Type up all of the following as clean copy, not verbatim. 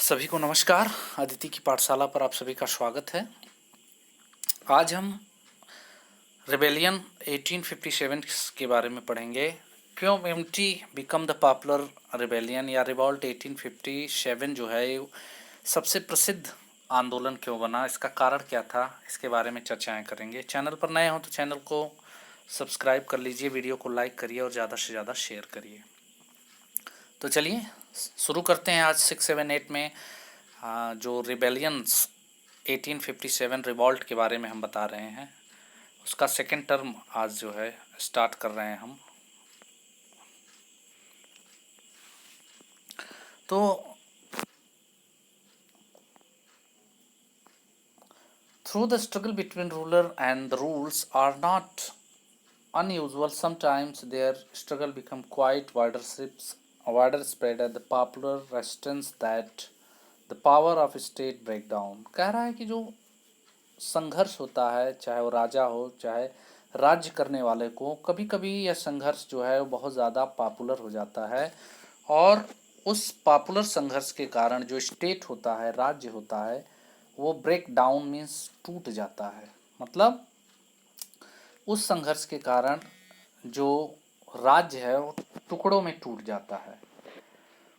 सभी को नमस्कार। अदिति की पाठशाला पर आप सभी का स्वागत है। आज हम रिबेलियन 1857 के बारे में पढ़ेंगे। क्यों एमटी बिकम द पॉपुलर रिबेलियन या रिवॉल्ट 1857 जो है सबसे प्रसिद्ध आंदोलन क्यों बना, इसका कारण क्या था, इसके बारे में चर्चाएं करेंगे। चैनल पर नए हो तो चैनल को सब्सक्राइब कर लीजिए, वीडियो को लाइक करिए और ज़्यादा से ज़्यादा शेयर करिए। तो चलिए शुरू करते हैं। आज 678 में जो रिबेलियंस 1857 रिवॉल्ट के बारे में हम बता रहे हैं, उसका सेकेंड टर्म आज जो है स्टार्ट कर रहे हैं हम। तो through the struggle between ruler and the rules are not unusual. Sometimes their struggle become quite wider spread at the popular resistance that the power of state breakdown. कह रहा है कि जो संघर्ष होता है, चाहे वो राजा हो चाहे राज्य करने वाले को, कभी कभी यह संघर्ष जो है वो बहुत ज़्यादा पॉपुलर हो जाता है और उस पॉपुलर संघर्ष के कारण जो स्टेट होता है, राज्य होता है, वो ब्रेक डाउन मीन्स टूट जाता है। मतलब उस संघर्ष के कारण जो राज्य है वो टुकड़ों में टूट जाता है।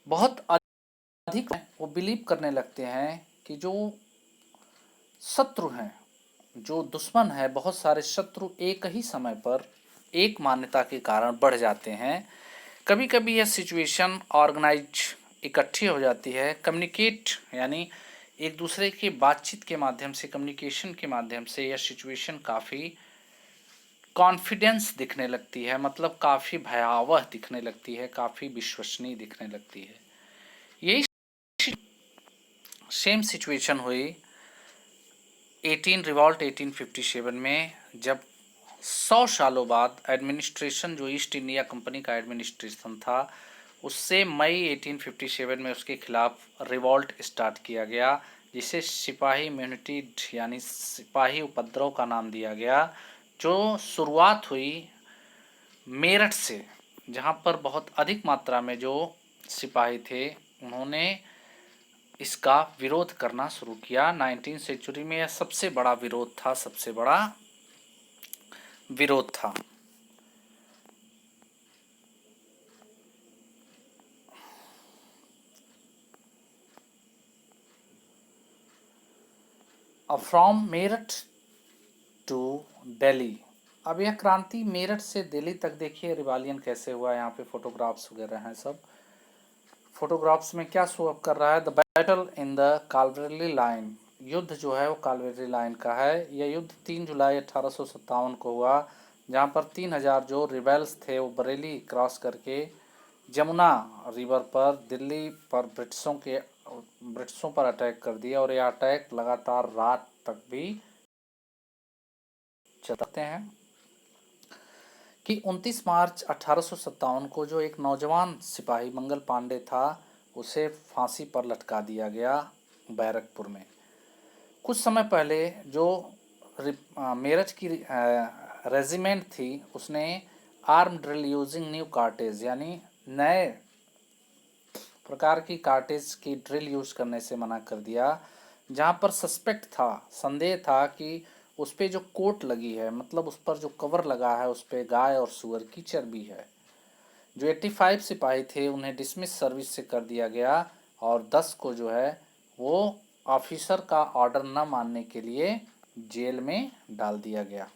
बहुत अधिक वो बिलीव करने लगते हैं कि जो शत्रु हैं, जो दुश्मन है, बहुत सारे शत्रु एक ही समय पर एक मान्यता के कारण बढ़ जाते हैं। कभी कभी यह सिचुएशन ऑर्गेनाइज इकट्ठी हो जाती है, कम्युनिकेट यानी एक दूसरे की बातचीत के माध्यम से, कम्युनिकेशन के माध्यम से यह सिचुएशन काफ़ी कॉन्फिडेंस दिखने लगती है, मतलब काफ़ी भयावह दिखने लगती है, काफ़ी विश्वसनीय दिखने लगती है। यही सेम सिचुएशन हुई 1857 में, जब 100 सालों बाद एडमिनिस्ट्रेशन, जो ईस्ट इंडिया कंपनी का एडमिनिस्ट्रेशन था, उससे मई 1857 में उसके खिलाफ रिवॉल्ट स्टार्ट किया गया, जिसे सिपाही इम्यूनिटी यानी सिपाही उपद्रव का नाम दिया गया, जो शुरुआत हुई मेरठ से, जहाँ पर बहुत अधिक मात्रा में जो सिपाही थे उन्होंने इसका विरोध करना शुरू किया। 19वीं सेंचुरी में यह सबसे बड़ा विरोध था, सबसे बड़ा विरोध था। अब फ्रॉम मेरठ टू दिल्ली, अब यह क्रांति मेरठ से दिल्ली तक, देखिए रिवालियन कैसे हुआ। यहाँ पे फोटोग्राफ्स वगैरह हैं सब। फोटोग्राफ्स में क्या शो अप कर रहा है? The battle in the Kalvari line, युद्ध जो है वो कालवेरी लाइन का है। यह युद्ध 3 जुलाई 1857 को हुआ, जहाँ पर 3000 जो रिबेल्स थे वो बरेली क्रॉस करके जमुना रिवर पर दिल्ली पर ब्रिटिशों पर अटैक कर दिया, और यह अटैक लगातार रात तक भी चलते हैं कि 29 मार्च 1857 को जो एक नौजवान सिपाही मंगल पांडे था, उसे फांसी पर लटका दिया गया बैरकपुर में। कुछ समय पहले जो मेरठ की रेजिमेंट थी, उसने arm drill using new cartridge यानी नए प्रकार की कार्टेज की ड्रिल यूज करने से मना कर दिया, जहाँ पर सस्पेक्ट था, संदेह था कि उस पर जो कोट लगी है, मतलब उस पर जो कवर लगा है, उस पर गाय और सुअर की चर्बी है। जो 85 सिपाही थे उन्हें डिसमिस सर्विस से कर दिया गया, और 10 को जो है वो ऑफिसर का ऑर्डर न मानने के लिए जेल में डाल दिया गया।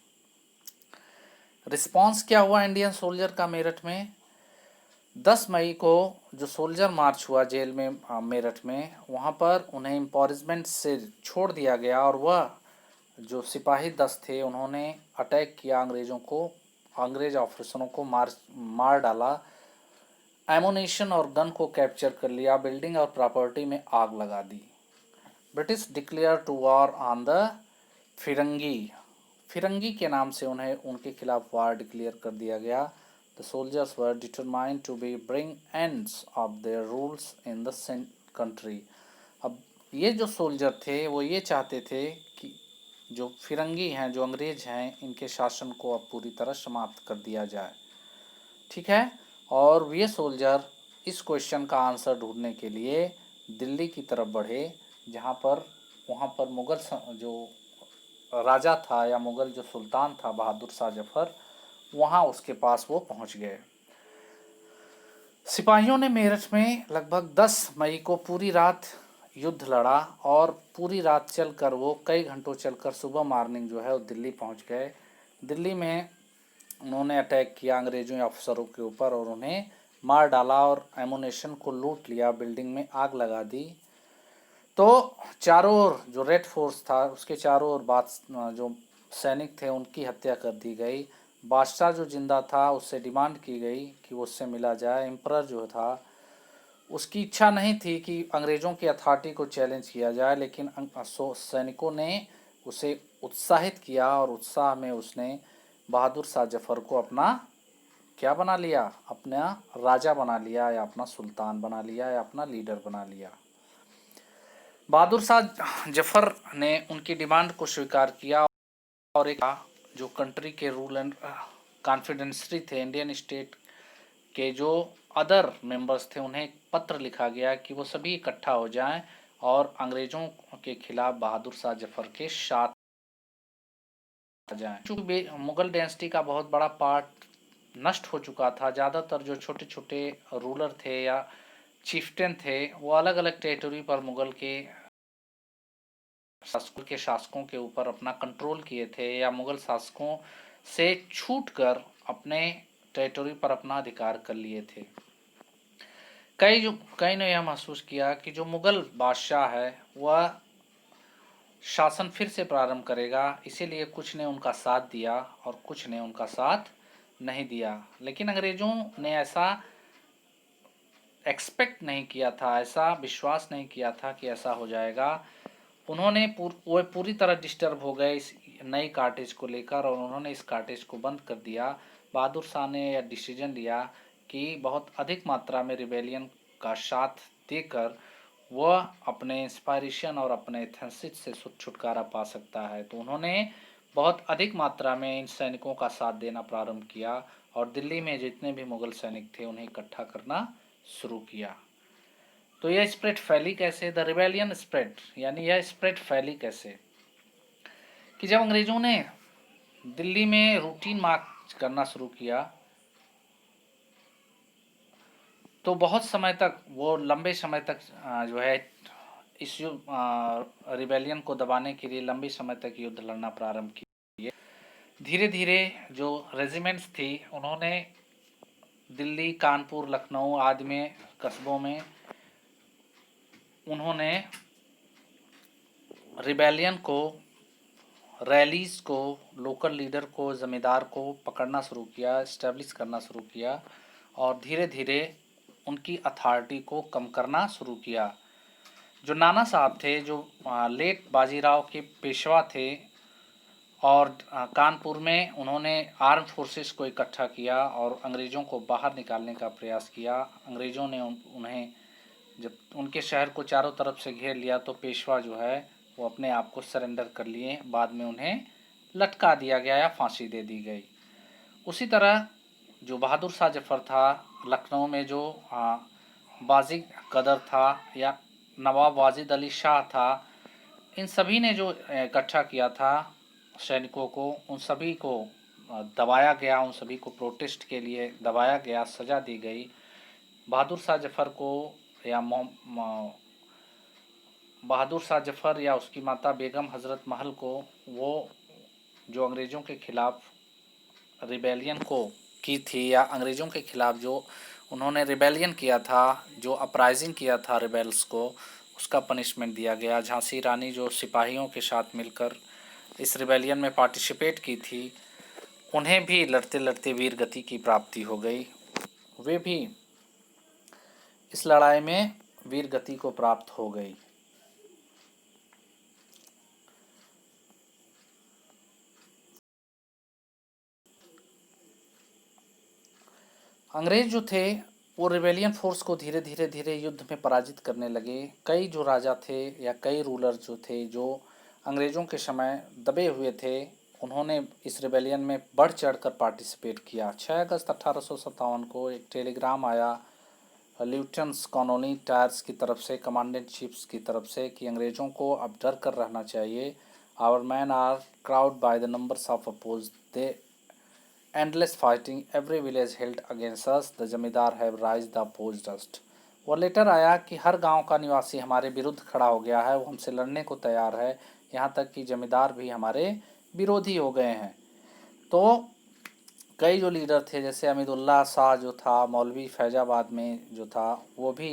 रिस्पांस क्या हुआ इंडियन सोल्जर का मेरठ में? 10 मई को जो सोल्जर मार्च हुआ जेल में मेरठ में, वहाँ पर उन्हें इम्पॉरिजमेंट से छोड़ दिया गया, और वह जो सिपाही 10 थे उन्होंने अटैक किया अंग्रेज़ों को, अंग्रेज ऑफिसरों को मार डाला, एमोनेशन और गन को कैप्चर कर लिया, बिल्डिंग और प्रॉपर्टी में आग लगा दी। British declare to war on the फिरंगी, फिरंगी के नाम से उन्हें उनके खिलाफ वार डिक्लेयर कर दिया गया। The soldiers were determined to be bring ends of their rules in the country. अब ये जो सोल्जर थे वो ये चाहते थे कि जो फिरंगी हैं, जो अंग्रेज हैं, इनके शासन को अब पूरी तरह समाप्त कर दिया जाए। ठीक है। और ये सोल्जर इस क्वेश्चन का आंसर ढूंढने के लिए दिल्ली की तरफ बढ़े, जहाँ पर वहाँ पर मुग़ल जो राजा था या मुग़ल जो सुल्तान था बहादुर शाह जफ़र, वहाँ उसके पास वो पहुँच गए। सिपाहियों ने मेरठ में लगभग 10 मई को पूरी रात युद्ध लड़ा और पूरी रात चलकर वो कई घंटों चलकर सुबह मॉर्निंग जो है वो दिल्ली पहुंच गए। दिल्ली में उन्होंने अटैक किया अंग्रेज़ों अफसरों के ऊपर और उन्हें मार डाला और एमुनेशन को लूट लिया, बिल्डिंग में आग लगा दी। तो चारों ओर जो रेड फोर्स था उसके चारों ओर जो सैनिक थे उनकी हत्या कर दी गई। बादशाह जो जिंदा था उससे डिमांड की गई कि वो उससे मिला जाए। एम्परर जो था उसकी इच्छा नहीं थी कि अंग्रेज़ों की अथॉरिटी को चैलेंज किया जाए, लेकिन सैनिकों ने उसे उत्साहित किया और उत्साह में उसने बहादुर शाह जफ़र को अपना क्या बना लिया, अपना राजा बना लिया या अपना सुल्तान बना लिया या अपना लीडर बना लिया। बहादुर शाह जफ़र ने उनकी डिमांड को स्वीकार किया और एक जो कंट्री के रूल एंड कॉन्फिडेंसरी थे, इंडियन स्टेट के जो अदर मेंबर्स थे, उन्हें एक पत्र लिखा गया कि वो सभी इकट्ठा हो जाएं और अंग्रेज़ों के खिलाफ बहादुर शाह जफ़र के साथ आ जाएं। चूँकि मुग़ल डायनेस्टी का बहुत बड़ा पार्ट नष्ट हो चुका था, ज़्यादातर जो छोटे छोटे रूलर थे या चीफ्टेन थे वो अलग अलग टेरिटरी पर मुग़ल के शासकों के ऊपर अपना कंट्रोल किए थे या मुग़ल शासकों से छूटकर अपने टेरिटरी पर अपना अधिकार कर लिए थे। कई ने यह महसूस किया कि जो मुग़ल बादशाह है वह शासन फिर से प्रारंभ करेगा, इसीलिए कुछ ने उनका साथ दिया और कुछ ने उनका साथ नहीं दिया। लेकिन अंग्रेज़ों ने ऐसा एक्सपेक्ट नहीं किया था, ऐसा विश्वास नहीं किया था कि ऐसा हो जाएगा। उन्होंने वो पूरी तरह डिस्टर्ब हो गए इस नई कार्टेज को लेकर और उन्होंने इस कार्टेज को बंद कर दिया। बहादुर शाह ने यह डिसीजन लिया कि बहुत अधिक मात्रा में रिबेलियन का साथ देकर वह अपने इंस्पायरेशन और अपने एथेंसिस से छुटकारा पा सकता है। तो उन्होंने बहुत अधिक मात्रा में इन सैनिकों का साथ देना प्रारंभ किया और दिल्ली में जितने भी मुग़ल सैनिक थे उन्हें इकट्ठा करना शुरू किया। तो यह स्प्रेड फैली कैसे, द रिबेलियन स्प्रेड, यानी यह स्प्रेड फैली कैसे कि जब अंग्रेज़ों ने दिल्ली में रूटीन मार्च करना शुरू किया तो बहुत समय तक वो लंबे समय तक जो है इस रिबेलियन को दबाने के लिए लंबे समय तक युद्ध लड़ना प्रारंभ किए। धीरे धीरे जो रेजिमेंट्स थी उन्होंने दिल्ली, कानपुर, लखनऊ आदि में कस्बों में उन्होंने रिबेलियन को, रैलीज़ को, लोकल लीडर को, ज़मींदार को पकड़ना शुरू किया, इस्टेब्लिश करना शुरू किया और धीरे धीरे उनकी अथॉरिटी को कम करना शुरू किया। जो नाना साहब थे, जो लेट बाजीराव के पेशवा थे और कानपुर में उन्होंने आर्म फोर्सेस को इकट्ठा किया और अंग्रेज़ों को बाहर निकालने का प्रयास किया। अंग्रेज़ों ने उन्हें जब उनके शहर को चारों तरफ से घेर लिया तो पेशवा जो है वो अपने आप को सरेंडर कर लिए। बाद में उन्हें लटका दिया गया या फांसी दे दी गई। उसी तरह जो बहादुर शाह जफ़र था, लखनऊ में जो बाज़ी कदर था या नवाब वाजिद अली शाह था, इन सभी ने जो इकट्ठा किया था सैनिकों को, उन सभी को दबाया गया, उन सभी को प्रोटेस्ट के लिए दबाया गया, सज़ा दी गई। बहादुर शाह जफ़र को या बहादुर शाह जफ़र या उसकी माता बेगम हज़रत महल को वो जो अंग्रेज़ों के ख़िलाफ़ रिबेलियन को की थी या अंग्रेज़ों के ख़िलाफ़ जो उन्होंने रिबेलियन किया था, जो अपराइजिंग किया था रिबेल्स को, उसका पनिशमेंट दिया गया। झांसी रानी जो सिपाहियों के साथ मिलकर इस रिबेलियन में पार्टिसिपेट की थी, उन्हें भी लड़ते लड़ते वीर गति की प्राप्ति हो गई। वे भी इस लड़ाई में वीर गति को प्राप्त हो गई। अंग्रेज़ जो थे वो रिबेलियन फोर्स को धीरे धीरे धीरे युद्ध में पराजित करने लगे। कई जो राजा थे या कई रूलर जो थे जो अंग्रेज़ों के समय दबे हुए थे, उन्होंने इस रिबेलियन में बढ़ चढ़कर पार्टिसिपेट किया। 6 अगस्त 1857 को एक टेलीग्राम आया ल्यूटेंट्स कॉलोनी टायर्स की तरफ से, कमांडेंट चीफ्स की तरफ से कि अंग्रेज़ों को अब डर कर रहना चाहिए। Our man are crowd by the numbers of oppose they endless fighting every village held against us the zamindar have rise the oppose dust. वो लेटर आया कि हर गांव का निवासी हमारे विरुद्ध खड़ा हो गया है, वो हमसे लड़ने को तैयार है, यहाँ तक कि जमींदार भी हमारे विरोधी हो गए हैं। तो कई जो लीडर थे जैसे अमीदुल्ला शाह जो था, मौलवी फैजाबाद में जो था, वो भी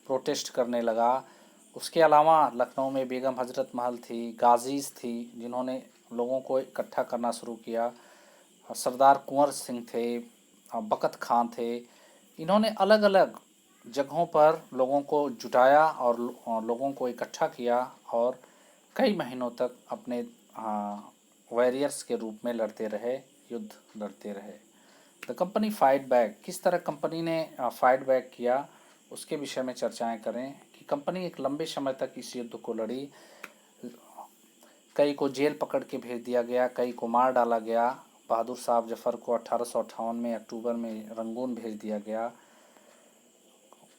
प्रोटेस्ट करने लगा। उसके अलावा लखनऊ में बेगम हजरत महल थी, गाजीज़ थी, जिन्होंने लोगों को इकट्ठा करना शुरू किया। सरदार कुंवर सिंह थे, बकत खां थे। इन्होंने अलग अलग जगहों पर लोगों को जुटाया और लोगों को इकट्ठा किया और कई महीनों तक अपने वॉरियर्स के रूप में लड़ते रहे, युद्ध लड़ते रहे। द कंपनी फाइट बैक, किस तरह कंपनी ने फाइट बैक किया उसके विषय में चर्चाएं करें कि कंपनी एक लंबे समय तक इस युद्ध को लड़ी। कई को जेल पकड़ के भेज दिया गया, कई को मार डाला गया। बहादुर साहब जफर को 1858 में अक्टूबर में रंगून भेज दिया गया।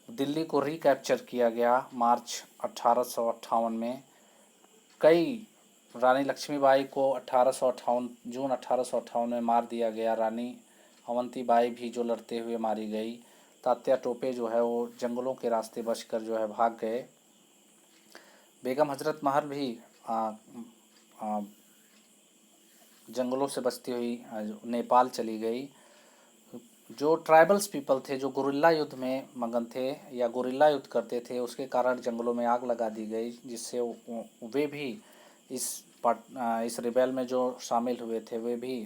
दिल्ली को रिकैप्चर किया गया मार्च 1858 में। कई रानी लक्ष्मीबाई को 1858 जून 1858 में मार दिया गया। रानी अवंतीबाई भी जो लड़ते हुए मारी गई। तात्या टोपे जो है वो जंगलों के रास्ते बचकर जो है भाग गए। बेगम हजरत महल भी जंगलों से बचती हुई नेपाल चली गई। जो ट्राइबल्स पीपल थे जो गुरिल्ला युद्ध में मगन थे या गुरिल्ला युद्ध करते थे, उसके कारण जंगलों में आग लगा दी गई, जिससे वे भी इस रिबेल में जो शामिल हुए थे वे भी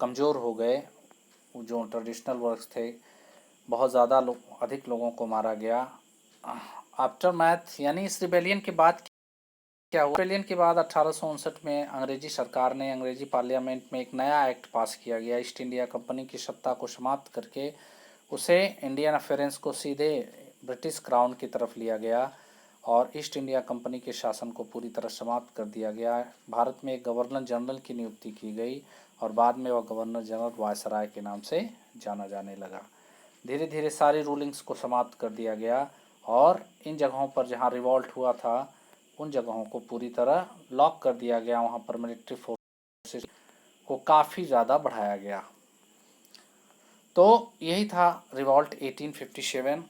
कमज़ोर हो गए। जो ट्रेडिशनल वर्क्स थे, बहुत ज़्यादा अधिक लोगों को मारा गया। आफ्टर मैथ यानी इस रिबेलियन के बाद क्या हुआ? रिबेलियन के बाद 1859 में अंग्रेजी सरकार ने अंग्रेजी पार्लियामेंट में एक नया एक्ट पास किया गया। ईस्ट इंडिया कंपनी की सत्ता को समाप्त करके उसे इंडियन अफेयर्स को सीधे ब्रिटिश क्राउन की तरफ लिया गया और ईस्ट इंडिया कंपनी के शासन को पूरी तरह समाप्त कर दिया गया। भारत में एक गवर्नर जनरल की नियुक्ति की गई और बाद में वह गवर्नर जनरल वायसराय के नाम से जाना जाने लगा। धीरे धीरे सारी रूलिंग्स को समाप्त कर दिया गया और इन जगहों पर जहाँ रिवॉल्ट हुआ था उन जगहों को पूरी तरह लॉक कर दिया गया। वहाँ पर मिलिट्री फोर्सेस को काफ़ी ज़्यादा बढ़ाया गया। तो यही था रिवॉल्ट 1857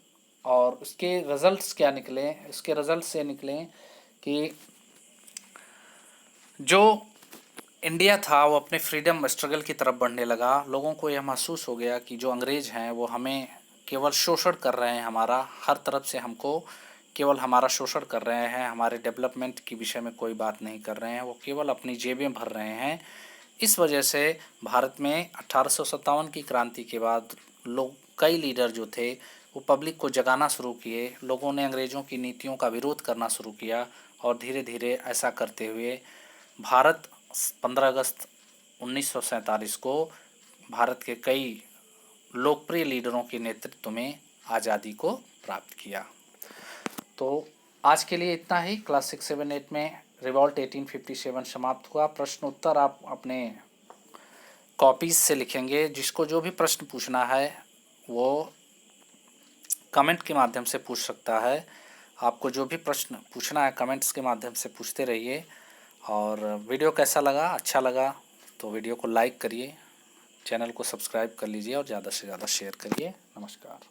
और उसके रिज़ल्ट्स क्या निकले? इसके रिज़ल्ट से निकले कि जो इंडिया था वो अपने फ्रीडम स्ट्रगल की तरफ बढ़ने लगा। लोगों को यह महसूस हो गया कि जो अंग्रेज़ हैं वो हमें केवल शोषण कर रहे हैं, हमारा हर तरफ से हमको केवल हमारा शोषण कर रहे हैं, हमारे डेवलपमेंट के विषय में कोई बात नहीं कर रहे हैं, वो केवल अपनी जेबें भर रहे हैं। इस वजह से भारत में 1857 की क्रांति के बाद कई लीडर जो थे वो पब्लिक को जगाना शुरू किए। लोगों ने अंग्रेज़ों की नीतियों का विरोध करना शुरू किया और धीरे धीरे ऐसा करते हुए भारत 15 अगस्त 1947 को भारत के कई लोकप्रिय लीडरों के नेतृत्व में आज़ादी को प्राप्त किया। तो आज के लिए इतना ही। क्लास 6, 7, 8 में रिवॉल्ट 1857 समाप्त हुआ। प्रश्न उत्तर आप अपने कॉपीज़ से लिखेंगे। जिसको जो भी प्रश्न पूछना है वो कमेंट के माध्यम से पूछ सकता है। आपको जो भी प्रश्न पूछना है कमेंट्स के माध्यम से पूछते रहिए। और वीडियो कैसा लगा? अच्छा लगा तो वीडियो को लाइक करिए, चैनल को सब्सक्राइब कर लीजिए और ज़्यादा से ज़्यादा शेयर करिए। नमस्कार।